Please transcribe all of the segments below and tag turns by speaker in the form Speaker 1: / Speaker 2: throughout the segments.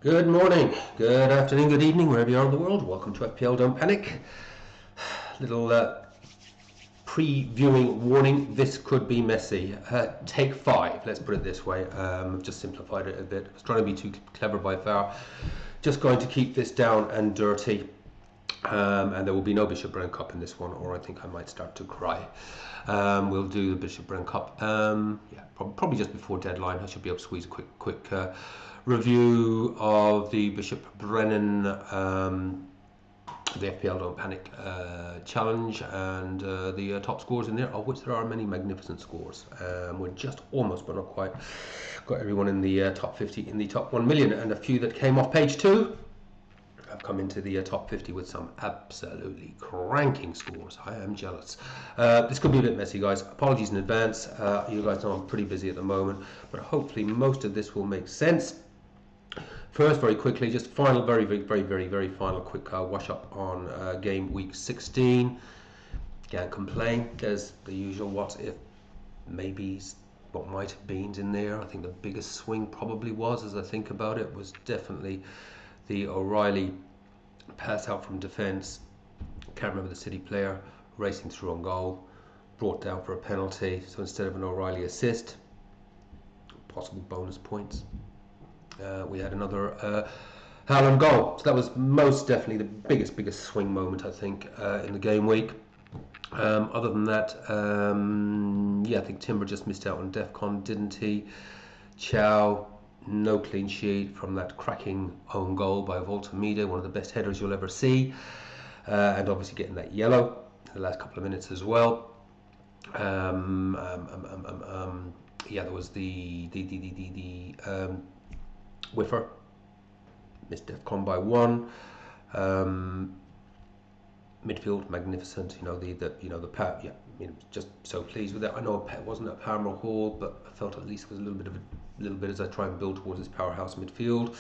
Speaker 1: Good morning, good afternoon, good evening, wherever you are in the world. Welcome to FPL. Don't panic. Little previewing warning. This could be messy. Take 5. Let's put it this way. I've just simplified it a bit. I was trying to be too clever by far. Just going to keep this down and dirty. And there will be no Bishop Brown Cup in this one, or I think I might start to cry. We'll do the Bishop Brown Cup. Yeah, probably just before deadline. I should be able to squeeze a quick review of the Bishop Brennan, the FPL Don't Panic challenge, and the top scores in there, of which there are many magnificent scores. We're just almost, but not quite, got everyone in the top 50, in the top 1 million, and a few that came off page 2. I've come into the top 50 with some absolutely cranking scores. I am jealous. This could be a bit messy, guys. Apologies in advance. You guys know I'm pretty busy at the moment, but hopefully most of this will make sense. First, very quickly, just final, very final quick wash up on game week 16. Can't complain. There's the usual what if, maybe, what might have been in there. I think the biggest swing probably was, as I think about it, was definitely the O'Reilly pass out from defence. Can't remember the City player racing through on goal, brought down for a penalty. So instead of an O'Reilly assist, possible bonus points, we had another Haaland goal. So that was most definitely the biggest swing moment, I think, in the game week. Other than that, yeah, I think Timber just missed out on DEFCON, didn't he? Chow, no clean sheet from that cracking own goal by Voltamida, one of the best headers you'll ever see, and obviously getting that yellow in the last couple of minutes as well. Yeah, there was the Whiffer, missed DEFCON by 1. Midfield magnificent, you know, the Pat, yeah, I mean, just so pleased with it. I know it wasn't at Palmer Hall, but I felt at least it was a little bit as I try and build towards this powerhouse midfield.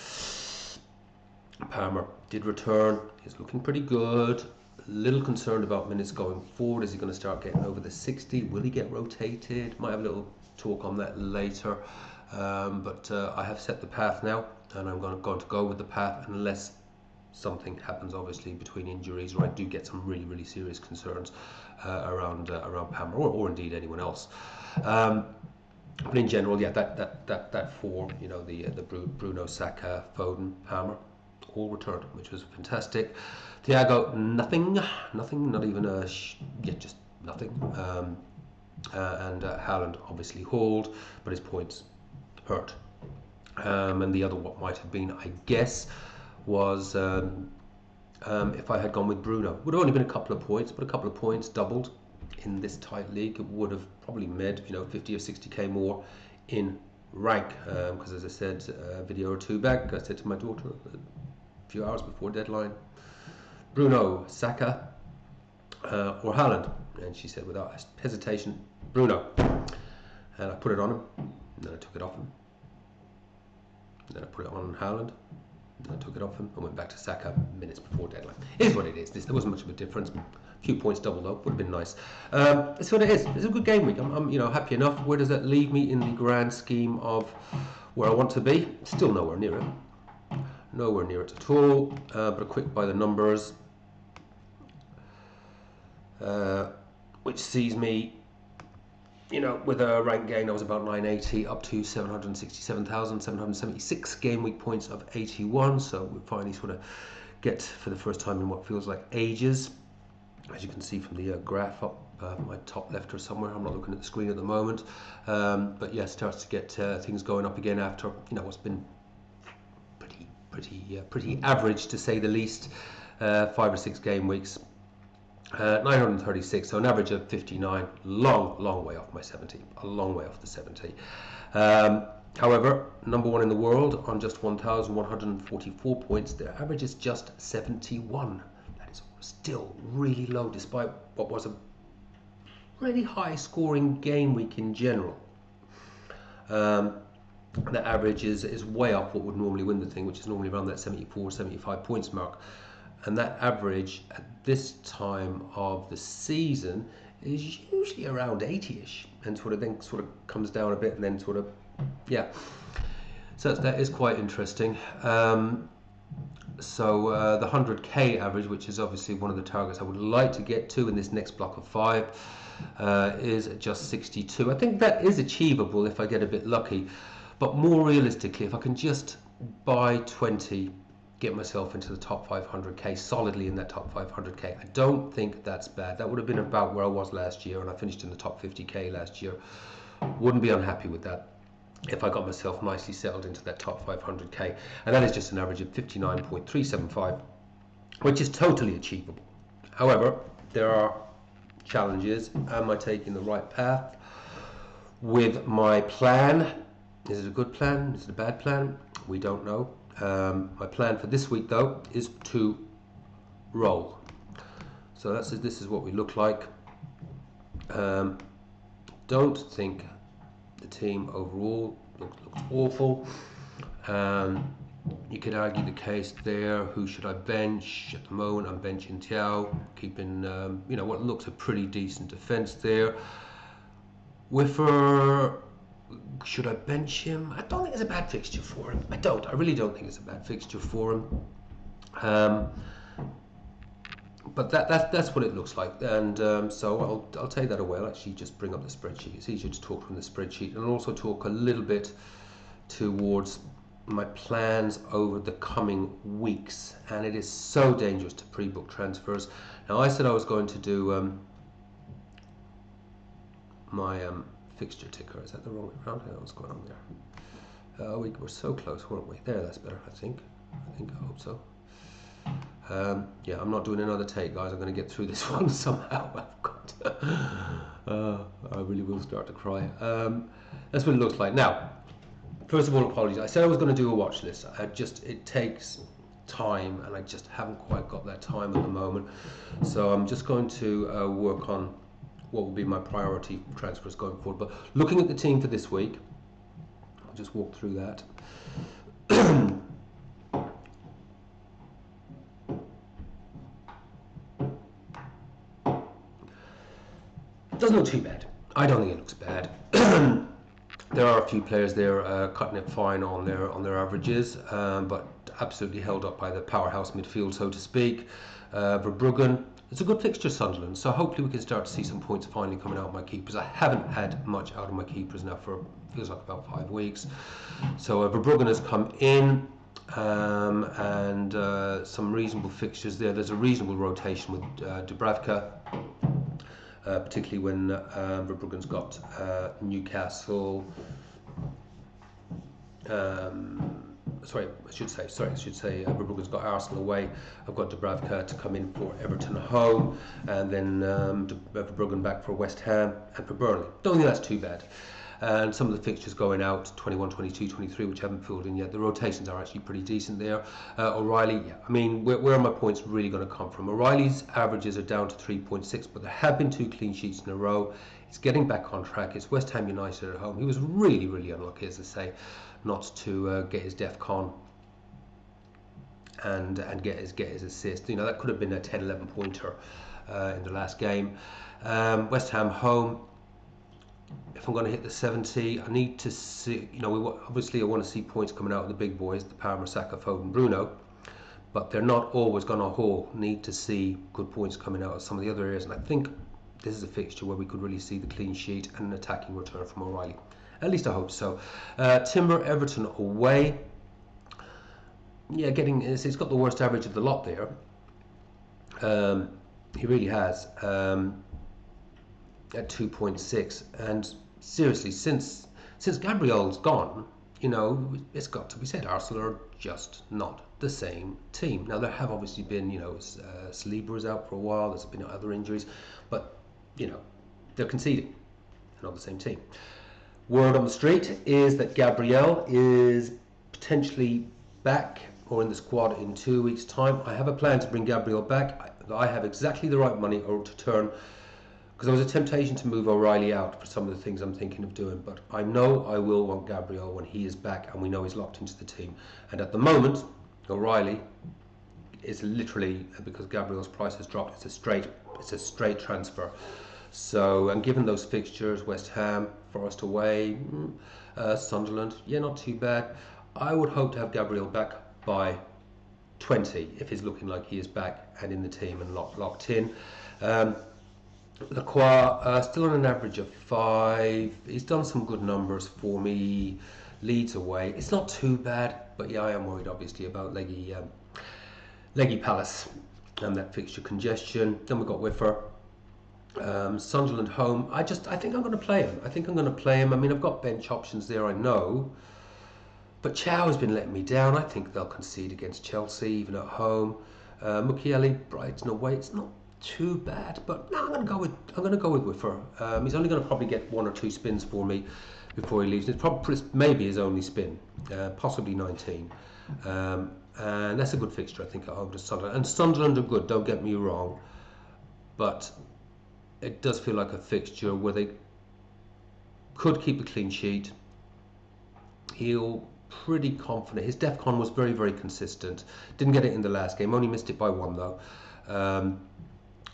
Speaker 1: Palmer did return. He's looking pretty good. A little concerned about minutes going forward. Is he going to start getting over the 60? Will he get rotated? Might have a little talk on that later. But I have set the path now, and I'm going to go with the path unless something happens, obviously, between injuries, or I do get some really serious concerns around Palmer, or indeed anyone else. But in general, yeah, that 4, you know, the Bruno, Saka, Foden, Palmer, all returned, which was fantastic. Thiago, nothing, not even a yeah, just nothing. And Haaland obviously hauled, but his points hurt. And the other what might have been, I guess, was if I had gone with Bruno. Would have only been a couple of points, but a couple of points doubled in this tight league. It would have probably made, you know, 50 or 60k more in rank, because as I said a video or 2 back, I said to my daughter a few hours before deadline, Bruno, Saka, or Haaland, and she said without hesitation, Bruno. And I put it on him, and then I took it off him, and then I put it on Haaland, and I took it off him and went back to Saka minutes before deadline. It is what it is. There wasn't much of a difference. A few points doubled up would have been nice. It's what it is. It's a good game week. I'm you know, happy enough. Where does that leave me in the grand scheme of where I want to be? Still nowhere near it. Nowhere near it at all. But a quick by the numbers, which sees me, you know, with a rank gain, I was about 980 up to 767,776 game week points of 81. So we finally sort of get, for the first time in what feels like ages, as you can see from the graph up my top left or somewhere. I'm not looking at the screen at the moment, but yeah, starts to get things going up again after, you know, what's been pretty average, to say the least, 5 or 6 game weeks. 936, so an average of 59, long way off my 70, a long way off the 70. However, number 1 in the world on just 1,144 points, their average is just 71. That is still really low, despite what was a really high scoring game week in general. The average is way off what would normally win the thing, which is normally around that 74-75 points mark. And that average at this time of the season is usually around 80ish, and then sort of comes down a bit, and then sort of, yeah. So that is quite interesting. The 100k average, which is obviously one of the targets I would like to get to in this next block of 5, is just 62. I think that is achievable if I get a bit lucky, but more realistically, if I can just buy 20, get myself into the top 500k, solidly in that top 500k, I don't think that's bad. That would have been about where I was last year, and I finished in the top 50k last year. Wouldn't be unhappy with that if I got myself nicely settled into that top 500k, and that is just an average of 59.375, which is totally achievable. However, there are challenges. Am I taking the right path with my plan? Is it a good plan? Is it a bad plan? We don't know. My plan for this week, though, is to roll. So this is what we look like. Don't think the team overall looks awful. You could argue the case there. Who should I bench? At the moment, I'm benching Tiao, keeping what looks a pretty decent defence there. Wiffer, should I bench him? I don't think it's a bad fixture for him. I really don't think it's a bad fixture for him. But that's what it looks like, and so I'll take that away. I'll actually just bring up the spreadsheet. It's easier to talk from the spreadsheet, and also talk a little bit towards my plans over the coming weeks. And it is so dangerous to pre-book transfers. Now, I said I was going to do my fixture ticker. Is that the wrong way around? What's going on there? We were so close, weren't we? There, that's better. I hope so. Yeah, I'm not doing another take, guys. I'm going to get through this one somehow. I've got I really will start to cry. That's what it looks like. Now, first of all, apologies. I said I was going to do a watch list. It takes time, and I just haven't quite got that time at the moment. So I'm just going to work on what will be my priority transfers going forward. But looking at the team for this week, I'll just walk through that. Doesn't look too bad. I don't think it looks bad. There are a few players there cutting it fine on their averages, but absolutely held up by the powerhouse midfield, so to speak. Verbruggen, it's a good fixture, Sunderland, so hopefully we can start to see some points finally coming out of my keepers. I haven't had much out of my keepers now for feels like about 5 weeks. So Verbruggen has come in, and some reasonable fixtures there. There's a reasonable rotation with Dubravka. Particularly when Verbruggen's got Newcastle. I should say Verbruggen's got Arsenal away. I've got Dubravka to come in for Everton home, and then Verbruggen back for West Ham and for Burnley. Don't think that's too bad. And some of the fixtures going out, 21, 22, 23, which haven't filled in yet. The rotations are actually pretty decent there. O'Reilly, yeah, I mean, where are my points really going to come from? O'Reilly's averages are down to 3.6, but there have been 2 clean sheets in a row. It's getting back on track. It's West Ham United at home. He was really, really unlucky, as I say, not to get his DEFCON and get his assist. That could have been a 10-11 pointer in the last game. West Ham home. If I'm going to hit the 70, I need to see, obviously I want to see points coming out of the big boys, the Palmer, Saka, Foden, Bruno, but they're not always going to haul. Need to see good points coming out of some of the other areas, and I think this is a fixture where we could really see the clean sheet and an attacking return from O'Reilly. At least I hope so. Timber, Everton away. Yeah, he's got the worst average of the lot there. He really has. At 2.6, and seriously, since Gabriel's gone, it's got to be said, Arsenal are just not the same team. Now there have obviously been, Saliba was out for a while. There's been other injuries, but they're conceding. They're not the same team. Word on the street is that Gabriel is potentially back or in the squad in 2 weeks' time. I have a plan to bring Gabriel back. I have exactly the right money or to turn. Because there was a temptation to move O'Reilly out for some of the things I'm thinking of doing, but I know I will want Gabriel when he is back, and we know he's locked into the team. And at the moment, O'Reilly is literally, because Gabriel's price has dropped, it's a straight transfer. So, and given those fixtures, West Ham, Forest away, Sunderland, yeah, not too bad. I would hope to have Gabriel back by 20 if he's looking like he is back and in the team and locked in. Lacroix still on an average of 5. He's done some good numbers for me. Leads away. It's not too bad, but yeah, I am worried obviously about Leggy Palace and that fixture congestion. Then we've got Whiffer. Sunderland home. I think I'm going to play him. I mean, I've got bench options there, I know. But Chow has been letting me down. I think they'll concede against Chelsea, even at home. Mukiele, Brighton away. It's not too bad, but no, I'm going to go with Whiffer. He's only going to probably get 1 or 2 spins for me before he leaves. It's probably maybe his only spin, possibly 19. And that's a good fixture, I think, at home to Sunderland. And Sunderland are good, don't get me wrong, but it does feel like a fixture where they could keep a clean sheet. He'll pretty confident. His DEFCON was very, very consistent. Didn't get it in the last game. Only missed it by 1 though.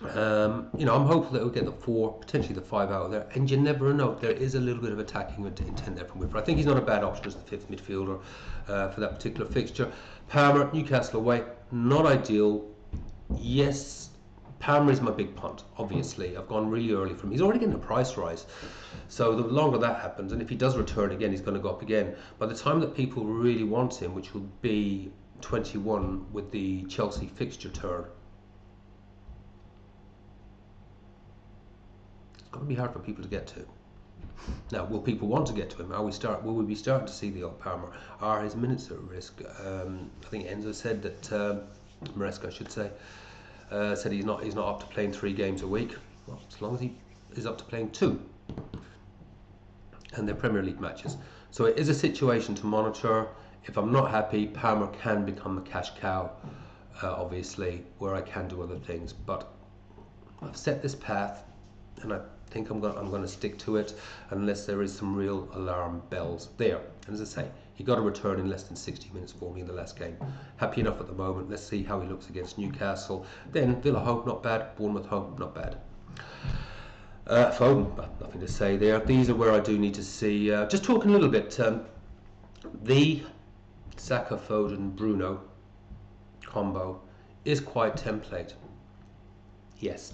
Speaker 1: You know, I'm hopeful that he'll get the 4, potentially the 5 out of there. And you never know. There is a little bit of attacking intent there from Whiffer. I think he's not a bad option as the 5th midfielder for that particular fixture. Palmer, Newcastle away. Not ideal. Yes, Palmer is my big punt, obviously. I've gone really early from him. He's already getting a price rise. So the longer that happens, and if he does return again, he's going to go up again. By the time that people really want him, which will be 21 with the Chelsea fixture turn, it's going to be hard for people to get to. Now, will people want to get to him? Will we be starting to see the old Palmer? Are his minutes at risk? I think Enzo said that, Maresca I should say, said he's not up to playing 3 games a week. Well, as long as he is up to playing 2. And they're Premier League matches. So it is a situation to monitor. If I'm not happy, Palmer can become a cash cow, obviously, where I can do other things. But I've set this path, and I think I'm going to stick to it unless there is some real alarm bells there. And as I say, he got a return in less than 60 minutes for me in the last game. Happy enough at the moment. Let's see how he looks against Newcastle. Then Villa home, not bad. Bournemouth home, not bad. Foden, nothing to say there. These are where I do need to see. Just talking a little bit. The Saka, Foden, Bruno combo is quite template. Yes,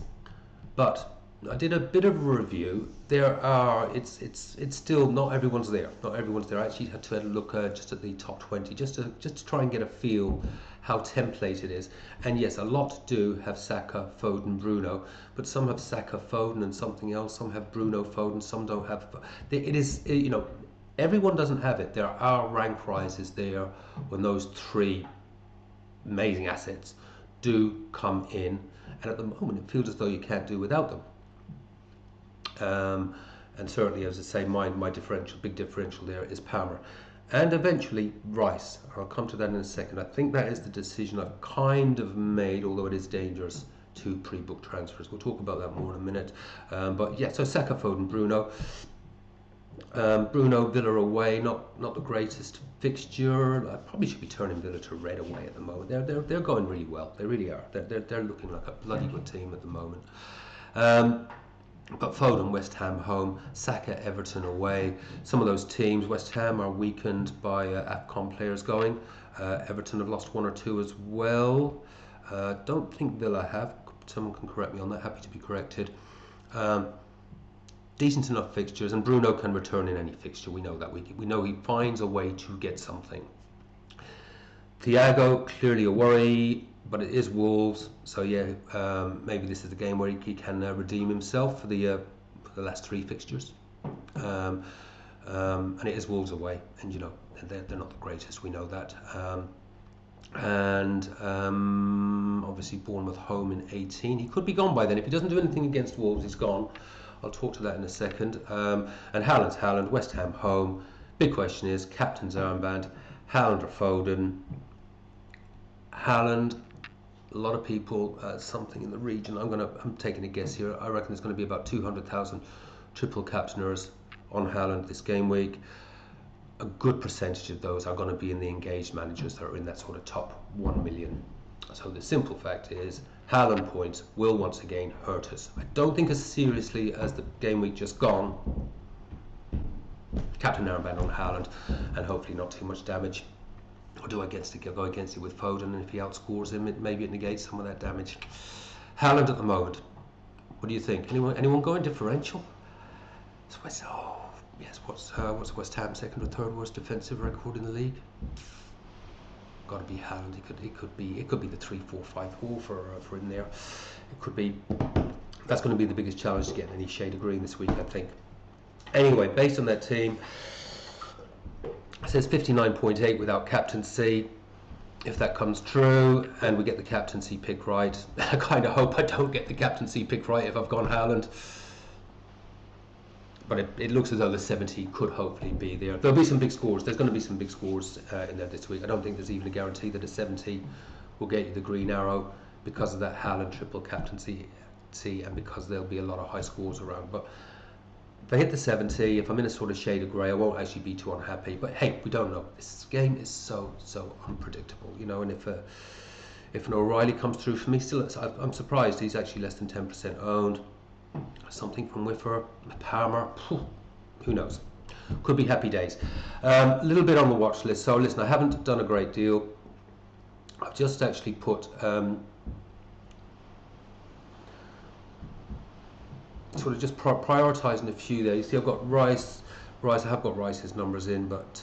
Speaker 1: but I did a bit of a review. It's still not everyone's there. Not everyone's there. I actually had to look just at the top 20 just to try and get a feel how template it is. And yes, a lot do have Saka, Foden, Bruno, but some have Saka, Foden, and something else. Some have Bruno, Foden. Some don't have. You know, everyone doesn't have it. There are rank rises there when those 3 amazing assets do come in, and at the moment it feels as though you can't do without them. And certainly, as I say, my big differential there is Palmer. And eventually Rice. I'll come to that in a second. I think that is the decision I've kind of made, although it is dangerous to pre-book transfers. We'll talk about that more in a minute. But yeah, so Saka, Foden, Bruno. Bruno, Villa away, not the greatest fixture. I probably should be turning Villa to red away at the moment. They're going really well. They really are. They're looking like a bloody good team at the moment. But Foden, West Ham home, Saka, Everton away. Some of those teams, West Ham are weakened by AFCON players going. Everton have lost 1 or 2 as well. Don't think Villa have. Someone can correct me on that. Happy to be corrected. Decent enough fixtures, and Bruno can return in any fixture. We know that. We know he finds a way to get something. Thiago, clearly a worry, but it is Wolves, so yeah, maybe this is the game where he can redeem himself for the last 3 fixtures. And it is Wolves away, and you know they're not the greatest. We know that. Obviously Bournemouth home in 18. He could be gone by then. If he doesn't do anything against Wolves, he's gone. I'll talk to that in a second. And Haaland, West Ham home. Big question is captain's armband. Haaland or Foden? Haaland. A lot of people, something in the region. I'm taking a guess here. I reckon there's going to be about 200,000 triple captainers on Haaland this game week. A good percentage of those are going to be in the engaged managers that are in that sort of top 1 million. So the simple fact is, Haaland points will once again hurt us. I don't think as seriously as the game week just gone. captain armband on Haaland, and hopefully not too much damage. Or do I go against it with Foden, and if he outscores him, maybe it negates some of that damage. Haaland at the moment. What do you think? Anyone going differential? Yes. What's West Ham second or third worst defensive record in the league? Got to be Haaland. It could be the 3-4-5 for in there. It could be. That's going to be the biggest challenge to get any shade of green this week, I think. Anyway, based on that team, it says 59.8 without captaincy. If that comes true and we get the captaincy pick right, I kind of hope I don't get the captaincy pick right if I've gone Haaland. But it looks as though the 70 could hopefully be there. There'll be some big scores. There's going to be some big scores in there this week. I don't think there's even a guarantee that a 70 will get you the green arrow because of that Haaland triple captaincy and because there'll be a lot of high scores around. But if I hit the 70, if I'm in a sort of shade of grey, I won't actually be too unhappy. But hey, we don't know. This game is so unpredictable, you know. And if an O'Reilly comes through for me, still I'm surprised he's actually less than 10% owned. Something from Whiffer, Palmer, who knows? Could be happy days. A little bit on the watch list. So listen, I haven't done a great deal. I've just actually put sort of just prioritising a few there. You see, I've got Rice. I have got Rice's numbers in, but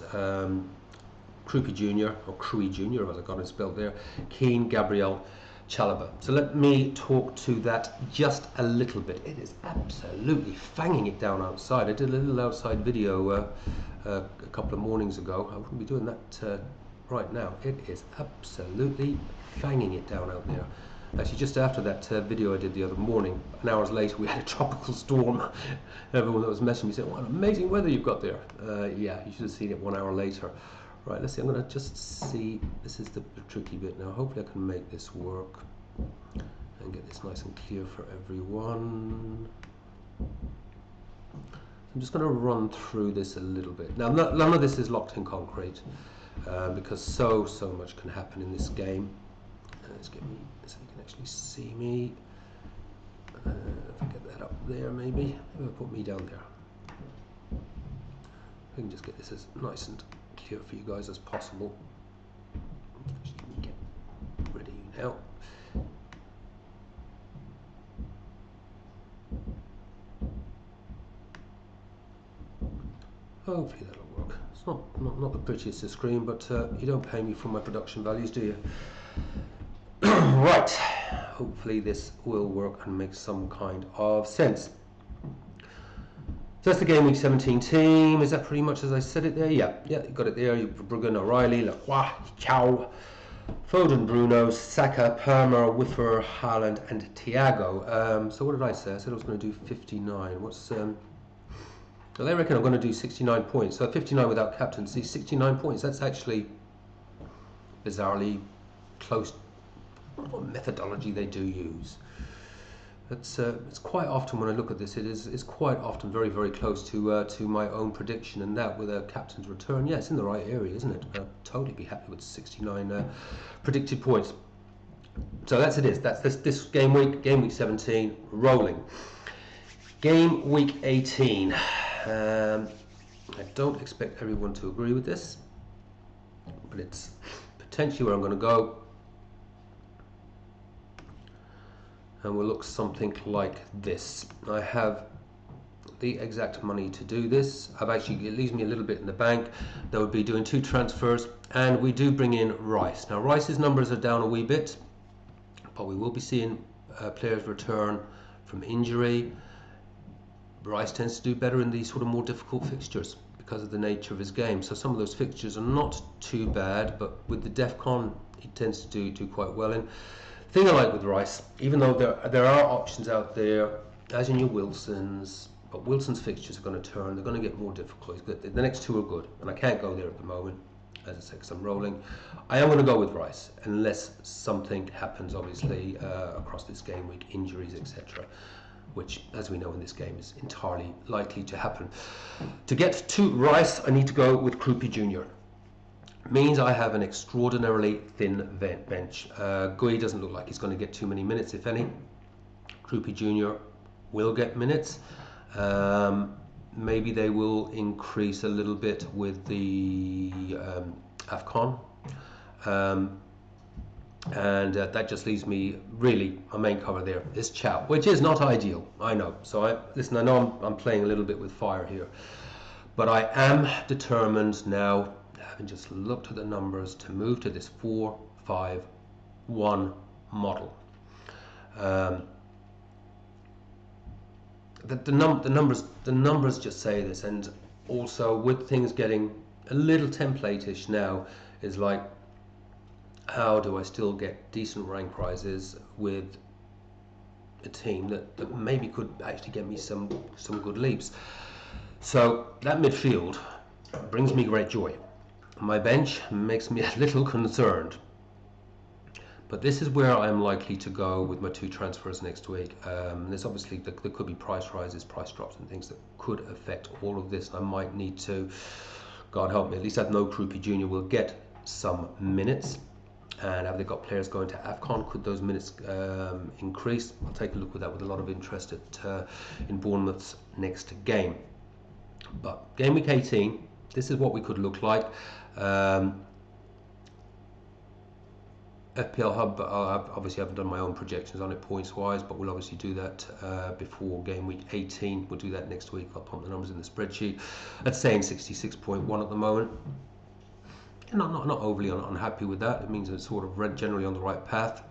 Speaker 1: Kruppi Jr. or Krui Jr. as I got it spelled there. Keane, Gabriel, Chalobah. So let me talk to that just a little bit. It is absolutely fanging it down outside. I did a little outside video a couple of mornings ago. I wouldn't be doing that right now. It is absolutely fanging it down out there. Actually, just after that video I did the other morning, an hour later we had a tropical storm. Everyone that was messaging me said, "What amazing weather you've got there." Yeah, you should have seen it 1 hour later. Right, let's see, I'm going to just see, this is the tricky bit now. Hopefully I can make this work and get this nice and clear for everyone. I'm just going to run through this a little bit. Now, none of this is locked in concrete because so much can happen in this game. Let's get me, so you can actually see me. If I get that up there, maybe I'll put me down there. I can just get this as nice and clear for you guys as possible. Get rid of you now. Hopefully that'll work. It's not the prettiest of screen, but you don't pay me for my production values, do you? Right. Hopefully this will work and make some kind of sense. So that's the game week 17 team. Is that pretty much as I said it there? Yeah, you got it there. Bruggen, O'Reilly, Lacroix, Chow, Foden, Bruno, Saka, Palmer, Whiffer, Haaland, and Thiago. So what did I say? I said I was going to do 59. What's well, they reckon I'm going to do 69 points. So 59 without captaincy, 69 points. That's actually bizarrely close. What methodology they do use. It's quite often when I look at this, it's quite often very close to my own prediction, and that with a captain's return, yeah, it's in the right area, isn't it? I'd totally be happy with 69 predicted points. So that's this game week 17 rolling. Game week 18. I don't expect everyone to agree with this, but it's potentially where I'm going to go. And we'll look something like this. I have the exact money to do this. It leaves me a little bit in the bank. That would be doing 2 transfers, and we do bring in Rice. Now Rice's numbers are down a wee bit, but we will be seeing players return from injury. Rice tends to do better in these sort of more difficult fixtures because of the nature of his game. So some of those fixtures are not too bad, but with the DEFCON, he tends to do quite well in. Thing I like with Rice, even though there are options out there, as in your Wilsons, but Wilson's fixtures are going to turn. They're going to get more difficult. The next 2 are good, and I can't go there at the moment, as I said, because I'm rolling. I am going to go with Rice, unless something happens, obviously, across this game week, injuries, etc., which, as we know in this game, is entirely likely to happen. To get to Rice, I need to go with Kruppi Jr. Means I have an extraordinarily thin bench. Gui doesn't look like he's going to get too many minutes, if any. Kruppi Jr. will get minutes. maybe they will increase a little bit with the AFCON. And that just leaves me, really, my main cover there is Chow, which is not ideal, I know. So listen, I know I'm playing a little bit with fire here, but I am determined now, having just looked at the numbers, to move to this 4-5-1 model. The numbers just say this, and also with things getting a little template-ish now, is like, how do I still get decent rank prizes with a team that maybe could actually get me some good leaps? So that midfield brings me great joy. My bench makes me a little concerned, but this is where I'm likely to go with my 2 transfers next week. There's obviously, there could be price rises, price drops and things that could affect all of this. I might need to, God help me, at least I know Krupi Jr. will get some minutes. And have they got players going to AFCON? Could those minutes increase? I'll take a look at that with a lot of interest in Bournemouth's next game. But game week 18, this is what we could look like. FPL Hub, obviously I haven't done my own projections on it points wise, but we'll obviously do that before game week 18. We'll do that next week. I'll pump the numbers in the spreadsheet. That's saying 66.1 at the moment. Not overly unhappy with that. It means it's sort of generally on the right path.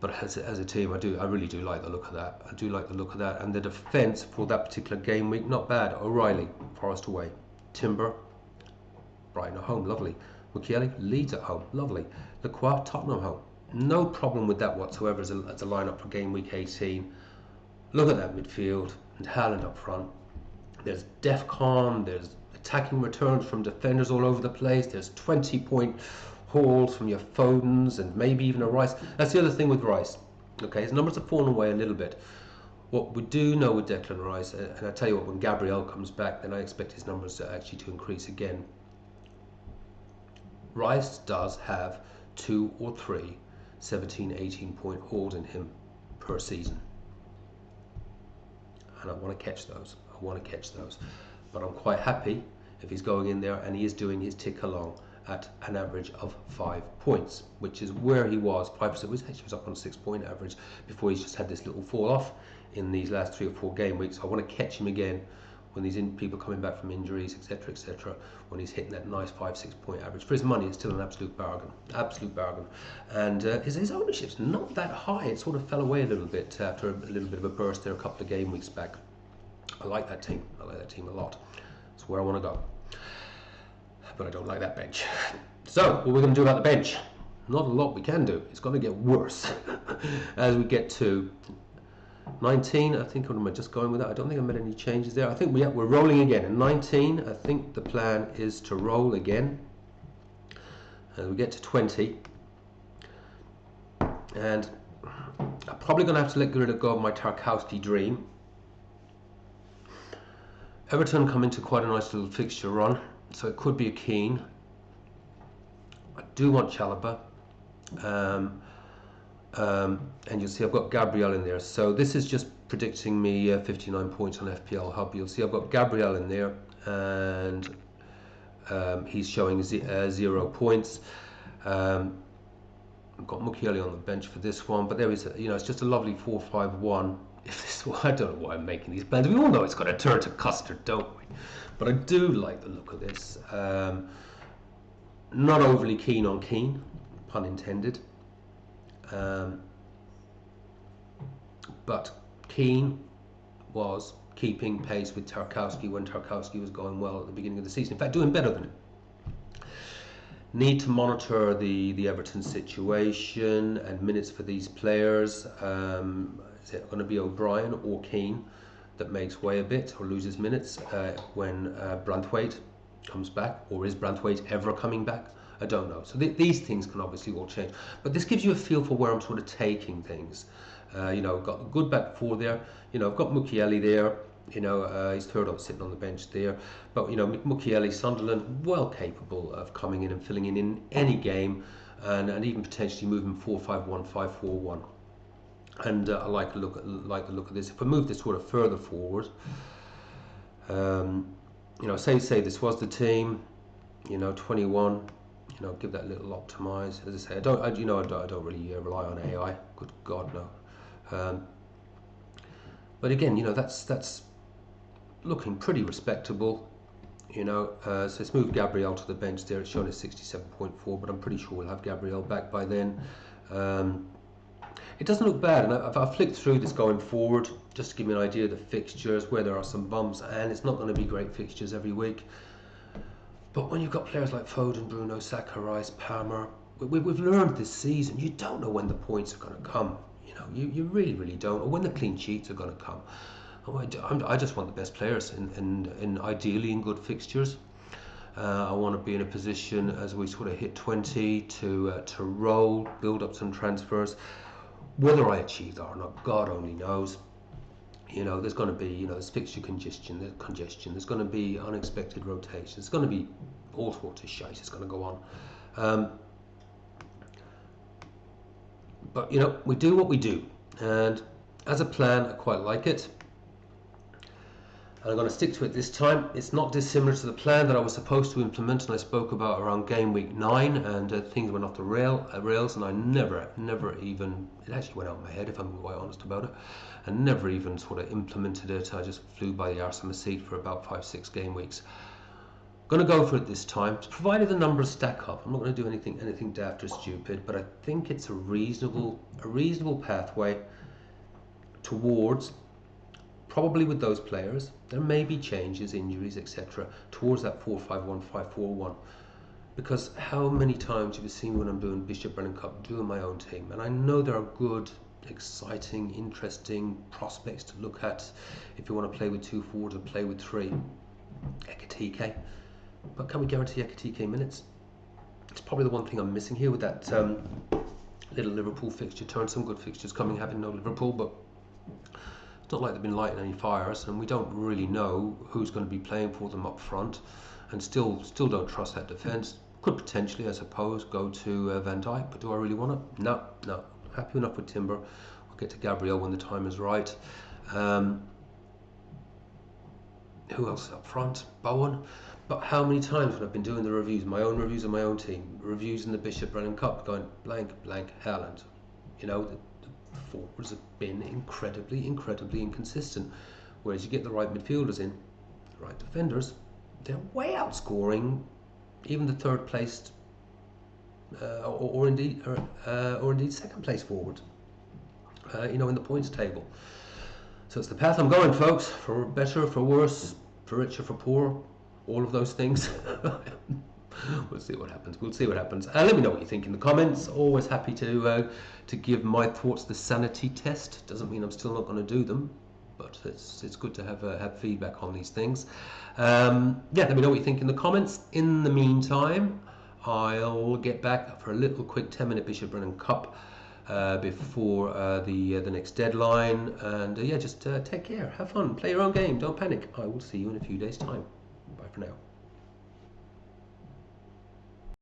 Speaker 1: But as a team, I really do like the look of that. I do like the look of that. And the defence for that particular game week, not bad. O'Reilly, Forest away. Timber, Brighton at home, lovely. Mukiele, Leeds at home, lovely. Lacroix, Tottenham home. No problem with that whatsoever as a lineup for game week 18. Look at that midfield and Haaland up front. There's DEFCON, there's attacking returns from defenders all over the place. There's 20-point hauls from your Fodens and maybe even a Rice. That's the other thing with Rice. Okay, his numbers have fallen away a little bit. What we do know with Declan Rice, and I tell you what, when Gabriel comes back, then I expect his numbers to actually increase again. Rice does have 2 or 3 17-18-point hauls in him per season. And I want to catch those. But I'm quite happy if he's going in there and he is doing his tick along at an average of 5 points, which is where he was. 5%, which actually was up on a 6-point average before he's just had this little fall off in these last 3 or 4 game weeks. I want to catch him again when these people coming back from injuries, etc., when he's hitting that nice 5-6 point average. For his money, it's still an absolute bargain. And his ownership's not that high. It sort of fell away a little bit after a little bit of a burst there a couple of game weeks back. I like that team. I like that team a lot. It's where I want to go. But I don't like that bench. So, what we're going to do about the bench? Not a lot we can do. It's going to get worse as we get to 19. I think, am I just going with that? I don't think I made any changes there. I think we're rolling again. In 19, I think the plan is to roll again. As we get to 20. And I'm probably going to have to let go of my Tarkowski dream. Everton come into quite a nice little fixture run, so it could be a Keane. I do want Chalobah, and you'll see I've got Gabriel in there. So this is just predicting me 59 points on FPL Hub. You'll see I've got Gabriel in there, and he's showing 0 points. I've got Mukiele on the bench for this one, but there is, it's just a lovely 4-5-1. If this, I don't know why I'm making these plans. We all know it's going to turn to custard, don't we? But I do like the look of this. Not overly keen on Keane, pun intended. But Keane was keeping pace with Tarkowski when Tarkowski was going well at the beginning of the season. In fact, doing better than him. Need to monitor the Everton situation and minutes for these players. Is it going to be O'Brien or Keane that makes way a bit or loses minutes when Branthwaite comes back? Or is Branthwaite ever coming back? I don't know. So these things can obviously all change. But this gives you a feel for where I'm sort of taking things. I've got a good back four there. I've got Mukiele there. He's third up sitting on the bench there. But, Mukiele, Sunderland, well capable of coming in and filling in any game and even potentially moving 4-5-1, 5-4-1. And I like the look of this. If I move this sort of further forward, You know, say this was the team, you know, 21. You know, give that a little optimize. As I say, I don't really rely on AI. Good God, no. But again, you know, that's looking pretty respectable. You know, so let's move Gabriel to the bench there. It's shown at 67.4, but I'm pretty sure we'll have Gabriel back by then. It doesn't look bad, and I've flicked through this going forward just to give me an idea of the fixtures, where there are some bumps, and it's not going to be great fixtures every week. But when you've got players like Foden, Bruno, Saka, Rice, Palmer, we've learned this season, you don't know when the points are going to come. You know, you really don't, or when the clean sheets are going to come. I just want the best players in ideally in good fixtures. I want to be in a position as we sort of hit 20 to roll, build up some transfers. Whether I achieve that or not, God only knows. You know, there's going to be, you know, there's fixture congestion. There's going to be unexpected rotations. There's going to be all sorts of shite. It's going to go on. But you know, we do what we do, and as a plan, I quite like it. And I'm going to stick to it this time. It's not dissimilar to the plan that I was supposed to implement and I spoke about around game week 9, and things went off the rails, and I never even, it actually went out of my head if I'm quite honest about it, and never even sort of implemented it. I just flew by the arse of my seat for about 5-6 game weeks. I'm going to go for it this time, provided the numbers stack up. I'm not going to do anything daft or stupid, but I think it's a reasonable pathway towards, probably with those players, there may be changes, injuries, etc., towards that 4-5-1, 5-4-1. Because how many times have you seen when I'm doing Bishop Brennan Cup, doing my own team, and I know there are good, exciting, interesting prospects to look at if you want to play with 2 forwards and play with 3. Ekatike, but can we guarantee Ekatike minutes? It's probably the one thing I'm missing here with that little Liverpool fixture turn. Some good fixtures coming, having no Liverpool, but it's not like they've been lighting any fires, and we don't really know who's going to be playing for them up front, and still don't trust that defence. Could potentially, I suppose, go to Van Dijk, but do I really want it? No. Happy enough with Timber. I'll get to Gabriel when the time is right. Who else up front? Bowen. But how many times when I've been doing the reviews, my own reviews of my own team, reviews in the Bishop Brennan Cup, going blank, Haaland. You know, the forwards have been incredibly inconsistent. Whereas you get the right midfielders in, the right defenders, they're way outscoring even the third placed or indeed second place forward. You know, in the points table. So it's the path I'm going, folks. For better, for worse, for richer, for poor, all of those things. We'll see what happens. Let me know what you think in the comments. Always happy to give my thoughts the sanity test. Doesn't mean I'm still not going to do them, but it's good to have feedback on these things. Yeah, let me know what you think in the comments. In the meantime, I'll get back for a little quick 10-minute Bishop Brennan Cup before the next deadline. And yeah, just take care, have fun, play your own game, don't panic. I will see you in a few days' time. Bye for now.